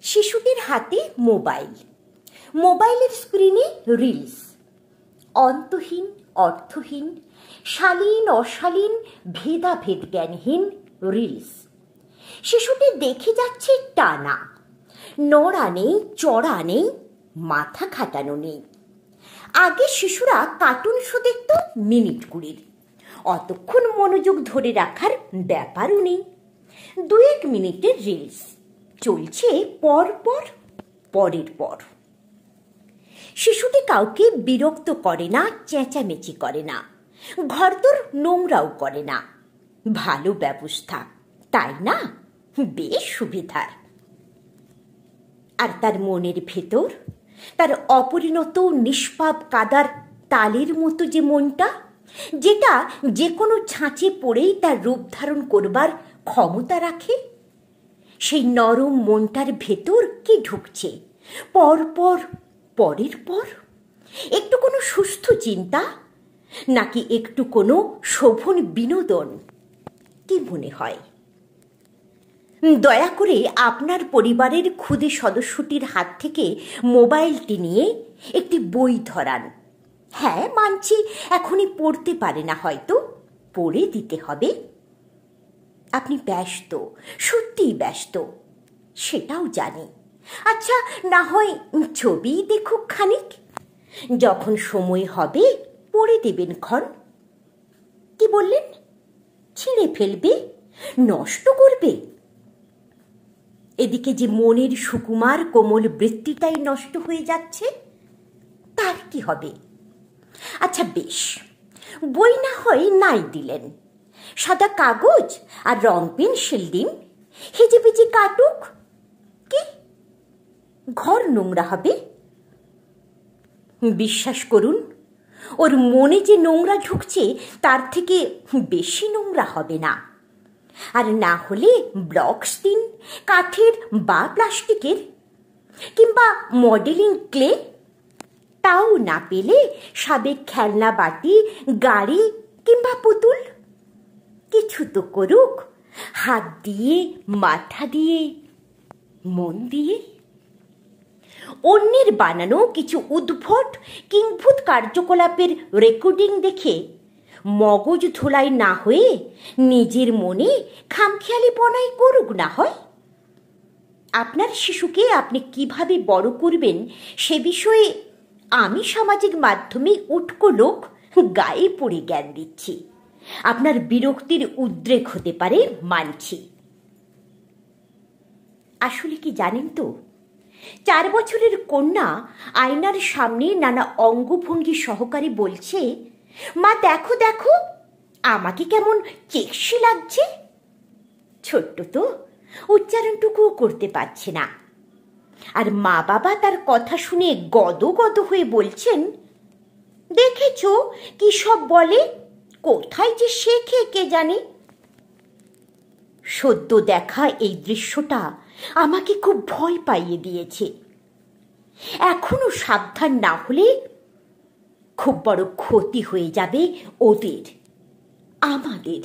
শিশুটির হাতে মোবাইল, মোবাইলের স্ক্রিনে রিলস, অন্তহীন অর্থহীন, শালীন অশালীন ভেদাভেদ জ্ঞানহীন রিলস। শিশুটি দেখে যাচ্ছে টানা, নড়া নেই, চড়া নেই, মাথা খাটানো নেই। আগে শিশুরা কার্টুন শো দেখত মিনিট কুড়ির, অতক্ষণ মনোযোগ ধরে রাখার ব্যাপারও নেই। 2-1 মিনিটের রিলস চলছে পরপর পরের পর। শিশুটি কাউকে বিরক্ত করে না, চেঁচামেচি করে না, ঘরদোর নোংরাও করে না। ভালো ব্যবস্থা, তাই না? বেশ সুবিধার। আর তার মনের ভেতর, তার অপরিণত নিষ্পাপ কাদার তালের মতো যে মনটা, যেটা যে কোনো ছাঁচে পড়েই তার রূপ ধারণ করবার ক্ষমতা রাখে, সেই নরম মনটার ভেতর কি ঢুকছে পরপর পরের পর? একটু কোনো সুস্থ চিন্তা, নাকি একটু কোনো শোভন বিনোদন? কি মনে হয়? দয়া করে আপনার পরিবারের ক্ষুদে সদস্যটির হাত থেকে মোবাইলটি নিয়ে একটি বই ধরান। হ্যাঁ, মানছি এখনই পড়তে পারে না, হয়তো পড়ে দিতে হবে। আপনি ব্যস্ত, সত্যিই ব্যস্ত, সেটাও জানি। আচ্ছা, না হয় ছবি দেখুক খানিক, যখন সময় হবে পড়ে দেবেন ক্ষণ। কি বললেন? ছিঁড়ে ফেলবে, নষ্ট করবে? এদিকে যে মনের সুকুমার কোমল বৃত্তিটাই নষ্ট হয়ে যাচ্ছে, তার কি হবে? আচ্ছা বেশ, বই না হয় নাই দিলেন, সাদা কাগজ আর রং পেন্সিল দিন, হিজিবিজি কাটুক। কি ঘর নোংরা হবে? বিশ্বাস করুন, ওর মনে যে নোংরা ঢুকছে তার থেকে বেশি নোংরা হবে না। আর না হলে ব্লকস দিন, কাঠের বা প্লাস্টিকের, কিংবা মডেলিং ক্লে। তাও না পেলে সাবেক খেলনা বাটি, গাড়ি কিংবা পুতুল। কিছু তো করুক, হাত দিয়ে, মাথা দিয়ে, মন দিয়ে। অন্যের বানানো কিছু উদ্ভট কিংভূত কার্যকলাপের রেকর্ডিং দেখে মগজ ধোলাই না হয়ে নিজের মনে খামখেয়ালিপনাই করুক না হয়। আপনার শিশুকে আপনি কিভাবে বড় করবেন সে বিষয়ে আমি সামাজিক মাধ্যমে উটকো লোক গায়ে পড়ে জ্ঞান দিচ্ছি। আপনার বিরক্তির উদ্রেক হতে পারে, মানছি। আসলে কি জানেন তো, 4 বছরের কন্যা আয়নার সামনে নানা অঙ্গভঙ্গি সহকারে বলছে, মা দেখো দেখো, আমাকে কেমন চেকসি লাগছে। ছোট্ট তো, উচ্চারণটুকুও করতে পারছে না। আর মা বাবা তার কথা শুনে গদ গদ হয়ে বলছেন, দেখেছো কি সব বলে, কোথায় যে শেখে কে জানে। সদ্য দেখা এই দৃশ্যটা আমাকে খুব ভয় পাইয়ে দিয়েছে। এখনো সাবধান না হলে খুব বড় ক্ষতি হয়ে যাবে ওদের, আমাদের।